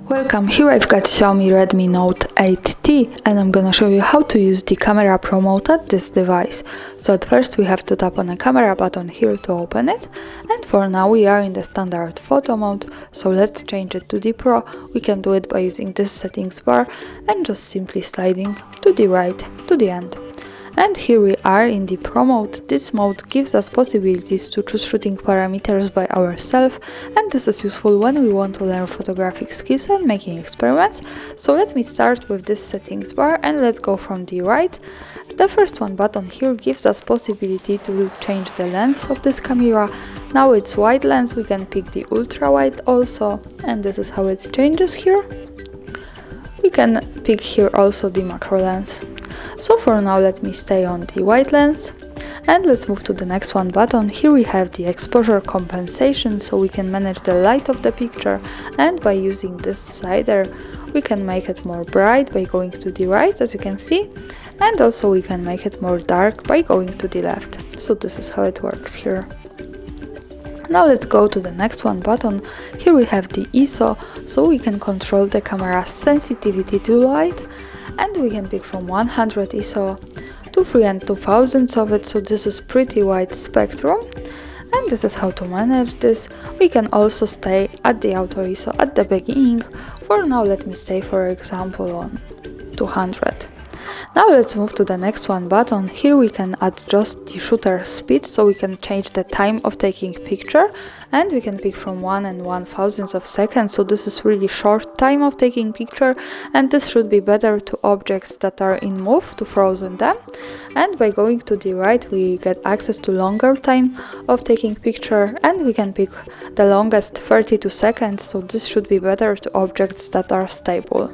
Welcome, here I've got Xiaomi Redmi Note 8T and I'm gonna show you how to use the camera promote at this device. So at first we have to tap on the camera button here to open it, and for now we are in the standard photo mode, so let's change it to the Pro. We can do it by using this settings bar and just simply sliding to the right to the end. And here we are in the Pro mode. This mode gives us possibilities to choose shooting parameters by ourselves, and this is useful when we want to learn photographic skills and making experiments. So let me start with this settings bar and let's go from the right. The first one button here gives us possibility to change the lens of this camera. Now it's wide lens, we can pick the ultra wide also, and this is how it changes here. We can pick here also the macro lens. So for now let me stay on the wide lens and let's move to the next one button. Here we have the exposure compensation, so we can manage the light of the picture, and by using this slider we can make it more bright by going to the right, as you can see, and also we can make it more dark by going to the left. So this is how it works here. Now let's go to the next one button. Here we have the ISO, so we can control the camera's sensitivity to light, and we can pick from 100 ISO to 3 and 2000 of it, so this is pretty wide spectrum, and this is how to manage this. We can also stay at the auto ISO at the beginning. For now let me stay for example on 200. Now let's move to the next one button. Here we can adjust the shutter speed, so we can change the time of taking picture, and we can pick from 1 and 1/1000 of seconds, so this is really short time of taking picture, and this should be better to objects that are in move, to frozen them. And by going to the right we get access to longer time of taking picture, and we can pick the longest 32 seconds, so this should be better to objects that are stable.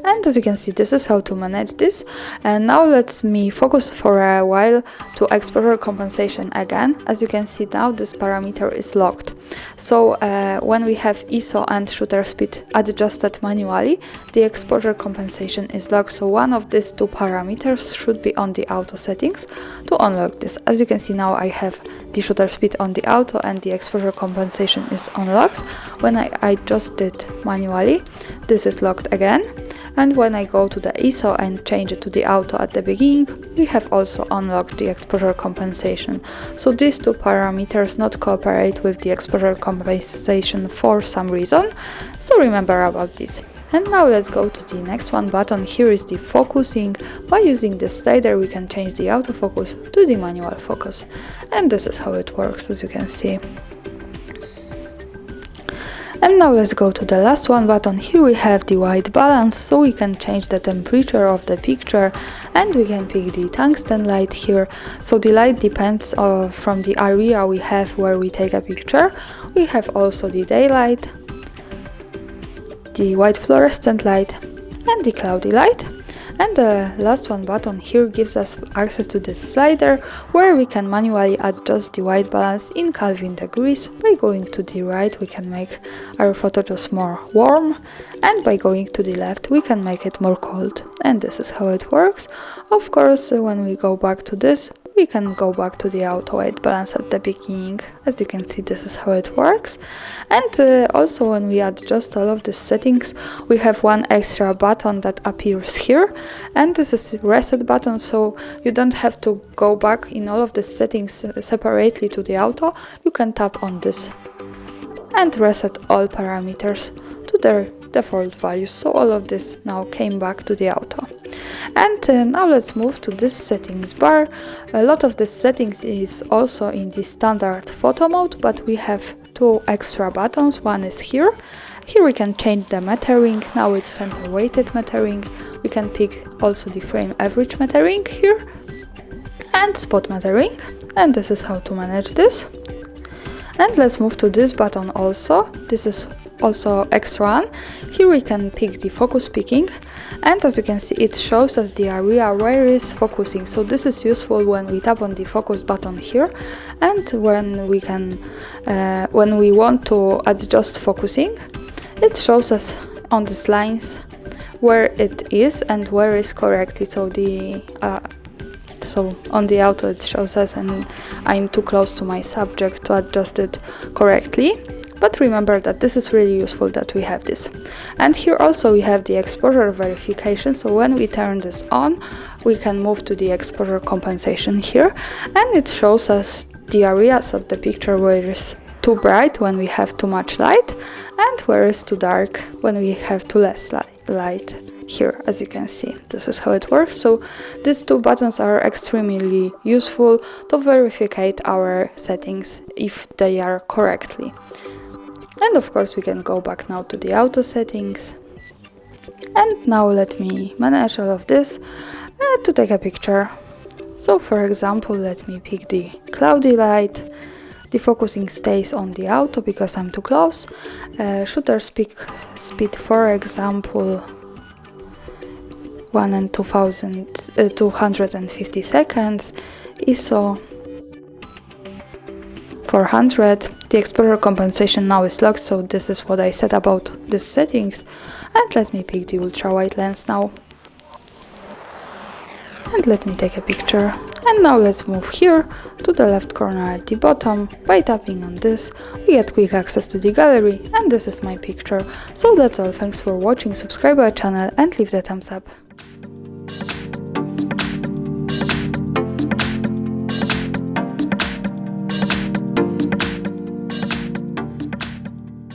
And as you can see, this is how to manage this. And now let me focus for a while to exposure compensation again. As you can see now, this parameter is locked. So when we have ISO and shutter speed adjusted manually, the exposure compensation is locked. So one of these two parameters should be on the auto settings to unlock this. As you can see now, I have the shutter speed on the auto and the exposure compensation is unlocked. When I adjust it manually, this is locked again. And when I go to the ISO and change it to the auto at the beginning, we have also unlocked the exposure compensation. So these two parameters not cooperate with the exposure compensation for some reason, so remember about this. And now let's go to the next one button. Here is the focusing. By using this slider we can change the autofocus to the manual focus, and this is how it works, as you can see. And now let's go to the last one button. Here we have the white balance, so we can change the temperature of the picture, and we can pick the tungsten light here. So the light depends from the area we have where we take a picture. We have also the daylight, the white fluorescent light, and the cloudy light. And the last one button here gives us access to this slider where we can manually adjust the white balance in Kelvin degrees. By going to the right we can make our photo just more warm, and by going to the left we can make it more cold, and this is how it works. Of course, when we go back to this, we can go back to the auto white balance at the beginning. As you can see, this is how it works. And also when we adjust all of these settings, we have one extra button that appears here, and this is the reset button, so you don't have to go back in all of the settings separately to the auto. You can tap on this and reset all parameters to their default values, so all of this now came back to the auto. And now let's move to this settings bar. A lot of the settings is also in the standard photo mode, but we have two extra buttons. One is here. Here we can change the metering. Now it's center weighted metering. We can pick also the frame average metering here and spot metering, and this is how to manage this. And let's move to this button also. This is also extra one. Here we can pick the focus picking, and as you can see it shows us the area where is focusing, so this is useful when we tap on the focus button here, and when we want to adjust focusing, it shows us on these lines where it is and where is correctly, so the so on the auto it shows us and I'm too close to my subject to adjust it correctly. But remember that this is really useful that we have this. And here also we have the exposure verification, so when we turn this on, we can move to the exposure compensation here, and it shows us the areas of the picture where it's too bright when we have too much light, and where it's too dark when we have too less light. Here, as you can see, this is how it works. So these two buttons are extremely useful to verify our settings if they are correctly. And of course we can go back now to the auto settings. And now let me manage all of this to take a picture. So for example, let me pick the cloudy light. The focusing stays on the auto because I'm too close. Shutter speed, for example, 1 and 250 seconds. ISO 400. The exposure compensation now is locked, so this is what I said about these settings. And let me pick the ultra wide lens now. And let me take a picture. And now let's move here to the left corner at the bottom. By tapping on this, we get quick access to the gallery, and this is my picture. So that's all. Thanks for watching, subscribe our channel and leave the thumbs up.